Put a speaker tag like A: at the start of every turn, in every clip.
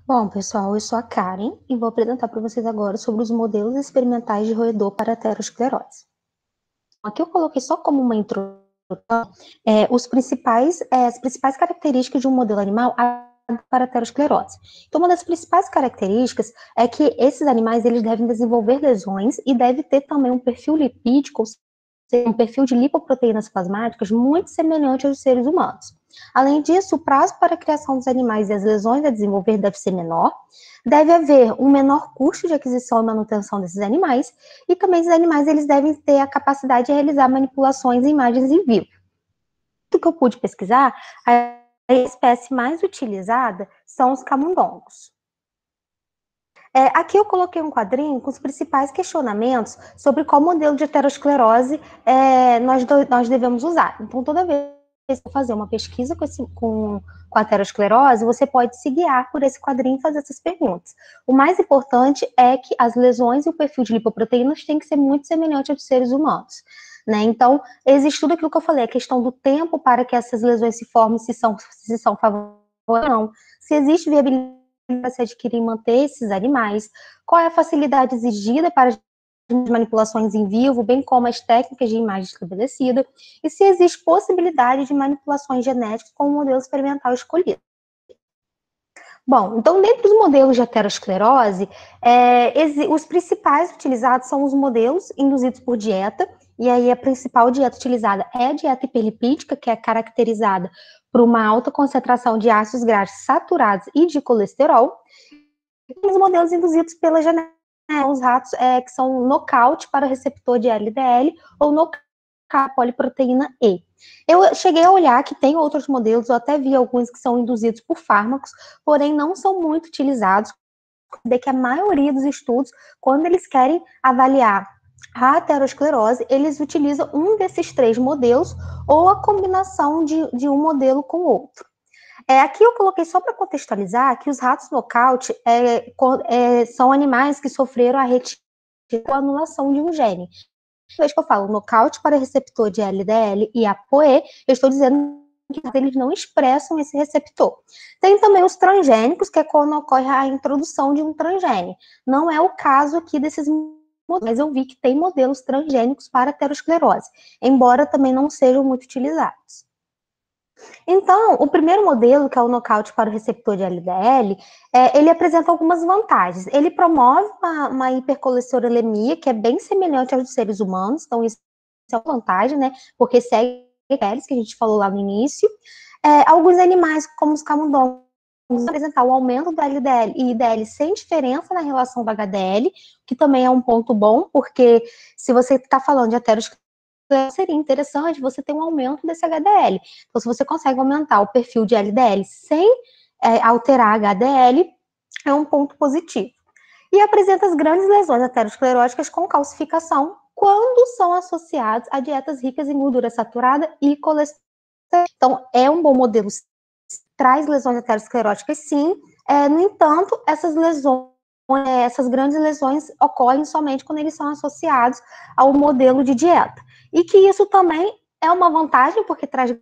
A: Bom, pessoal, eu sou a Karen e vou apresentar para vocês agora sobre os modelos experimentais de roedor para aterosclerose. Aqui eu coloquei só como uma introdução as principais características de um modelo animal para aterosclerose. Então, uma das principais características é que esses animais eles devem desenvolver lesões e deve ter também um perfil lipídico, ou seja, um perfil de lipoproteínas plasmáticas muito semelhante aos seres humanos. Além disso, o prazo para a criação dos animais e as lesões a desenvolver deve ser menor, deve haver um menor custo de aquisição e manutenção desses animais, e também esses animais eles devem ter a capacidade de realizar manipulações e imagens em vivo. Do que eu pude pesquisar, a espécie mais utilizada são os camundongos. Aqui eu coloquei um quadrinho com os principais questionamentos sobre qual modelo de aterosclerose nós devemos usar. Então, toda vez que você fazer uma pesquisa com aterosclerose, você pode se guiar por esse quadrinho e fazer essas perguntas. O mais importante é que as lesões e o perfil de lipoproteínas têm que ser muito semelhante aos seres humanos. Né? Então, existe tudo aquilo que eu falei, a questão do tempo para que essas lesões se formem, se são favoráveis ou não, se existe viabilidade para se adquirir e manter esses animais, qual é a facilidade exigida para as manipulações em vivo, bem como as técnicas de imagem estabelecida, e se existe possibilidade de manipulações genéticas com o modelo experimental escolhido. Bom, então, dentre os modelos de aterosclerose, os principais utilizados são os modelos induzidos por dieta, e aí a principal dieta utilizada é a dieta hiperlipídica, que é caracterizada por uma alta concentração de ácidos graxos saturados e de colesterol, e os modelos induzidos pela genética, os ratos que são nocaute para receptor de LDL ou nocaute para poliproteína E. Eu cheguei a olhar que tem outros modelos, eu até vi alguns que são induzidos por fármacos, porém não são muito utilizados, de que a maioria dos estudos, quando eles querem avaliar a aterosclerose, eles utilizam um desses três modelos ou a combinação de um modelo com o outro. Aqui eu coloquei só para contextualizar que os ratos nocaute são animais que sofreram a retirada ou anulação de um gene. Toda vez que eu falo nocaute para receptor de LDL e ApoE, eu estou dizendo que eles não expressam esse receptor. Tem também os transgênicos, que é quando ocorre a introdução de um transgene. Não é o caso aqui desses modelos, mas eu vi que tem modelos transgênicos para aterosclerose, embora também não sejam muito utilizados. Então, o primeiro modelo, que é o nocaute para o receptor de LDL, ele apresenta algumas vantagens. Ele promove uma hipercolesterolemia, que é bem semelhante aos dos seres humanos, então isso é uma vantagem, né? Porque segue critérios que a gente falou lá no início. Alguns animais, como os camundongos, apresentar o aumento do LDL e IDL sem diferença na relação do HDL, que também é um ponto bom, porque se você está falando de aterosclerose, seria interessante você ter um aumento desse HDL. Então, se você consegue aumentar o perfil de LDL sem alterar HDL, é um ponto positivo. E apresenta as grandes lesões ateroscleróticas com calcificação quando são associados a dietas ricas em gordura saturada e colesterol. Então, é um bom modelo, traz lesões ateroscleróticas sim, no entanto, essas grandes lesões ocorrem somente quando eles são associados ao modelo de dieta. E que isso também é uma vantagem, porque traz,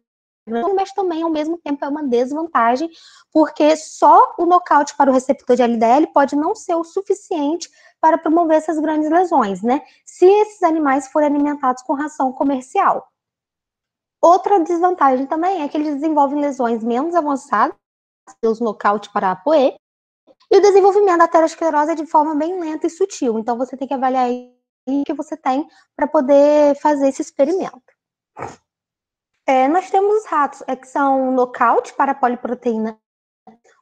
A: mas também, ao mesmo tempo, é uma desvantagem, porque só o nocaute para o receptor de LDL pode não ser o suficiente para promover essas grandes lesões, né? Se esses animais forem alimentados com ração comercial. Outra desvantagem também é que eles desenvolvem lesões menos avançadas, os nocaute para a ApoE, e o desenvolvimento da aterosclerose é de forma bem lenta e sutil. Então, você tem que avaliar o que você tem para poder fazer esse experimento. Nós temos os ratos, que são nocaute para a poliproteína.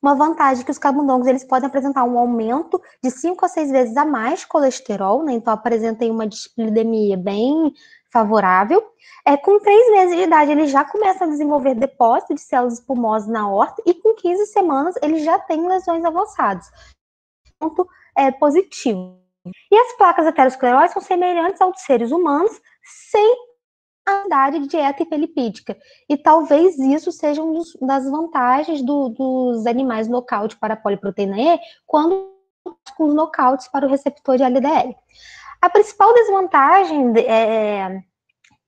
A: Uma vantagem é que os camundongos eles podem apresentar um aumento de 5 a 6 vezes a mais colesterol, né? Então apresentem uma dislipidemia bem favorável. Com 3 meses de idade, eles já começam a desenvolver depósito de células espumosas na aorta e com 15 semanas eles já têm lesões avançadas. Ponto positivo. E as placas aterosclerose são semelhantes aos dos seres humanos, sem a idade de dieta hiperlipídica. E talvez isso seja uma das vantagens dos animais nocaute para a poliproteína E, quando com os nocautes para o receptor de LDL. A principal desvantagem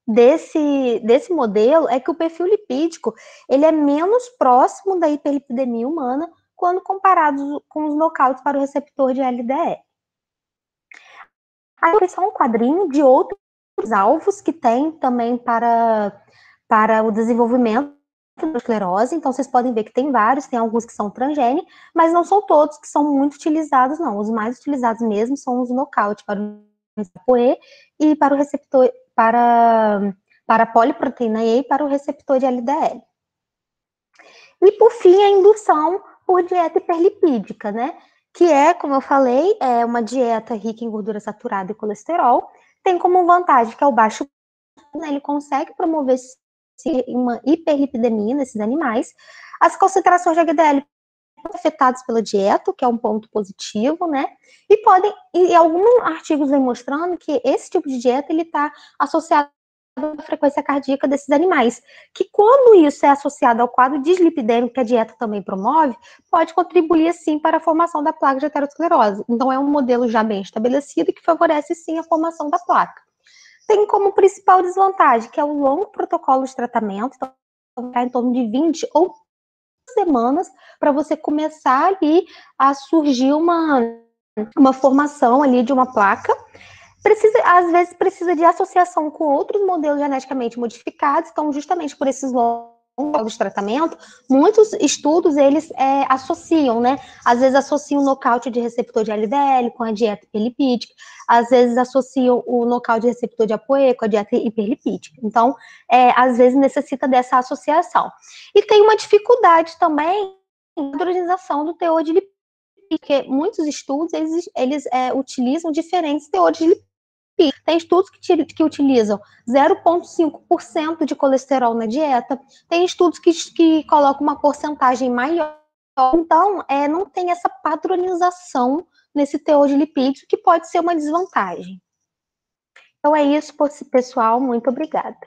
A: desse modelo é que o perfil lipídico ele é menos próximo da hiperlipidemia humana quando comparados com os knockouts para o receptor de LDL. Aí é só um quadrinho de outros alvos que tem também para o desenvolvimento da esclerose. Então, vocês podem ver que tem vários, tem alguns que são transgene, mas não são todos que são muito utilizados, não. Os mais utilizados mesmo são os nocaute para o ApoE e para o receptor, para a poliproteína E e para o receptor de LDL. E, por fim, a indução por dieta hiperlipídica, né? Que é, como eu falei, é uma dieta rica em gordura saturada e colesterol. Tem como vantagem que é o baixo, né, ele consegue promover uma hiperlipidemia nesses animais. As concentrações de HDL afetadas pela dieta, que é um ponto positivo, né? E alguns artigos vêm mostrando que esse tipo de dieta ele está associado à frequência cardíaca desses animais, que quando isso é associado ao quadro dislipidêmico que a dieta também promove, pode contribuir, sim, para a formação da placa de aterosclerose. Então, é um modelo já bem estabelecido que favorece, sim, a formação da placa. Tem como principal desvantagem, que é o longo protocolo de tratamento, então, vai em torno de 20 ou semanas para você começar ali a surgir uma formação ali de uma placa. Às vezes precisa de associação com outros modelos geneticamente modificados, então justamente por esses longos de tratamento, muitos estudos eles associam, né? Às vezes associam o nocaute de receptor de LDL com a dieta hiperlipídica, às vezes associam o nocaute de receptor de ApoE com a dieta hiperlipídica. Então, às vezes necessita dessa associação. E tem uma dificuldade também na padronização do teor de lipídio, porque muitos estudos eles utilizam diferentes teores de lipídio. Tem estudos que utilizam 0,5% de colesterol na dieta, tem estudos que colocam uma porcentagem maior, então não tem essa padronização nesse teor de lipídios, que pode ser uma desvantagem. Então é isso, pessoal, muito obrigada.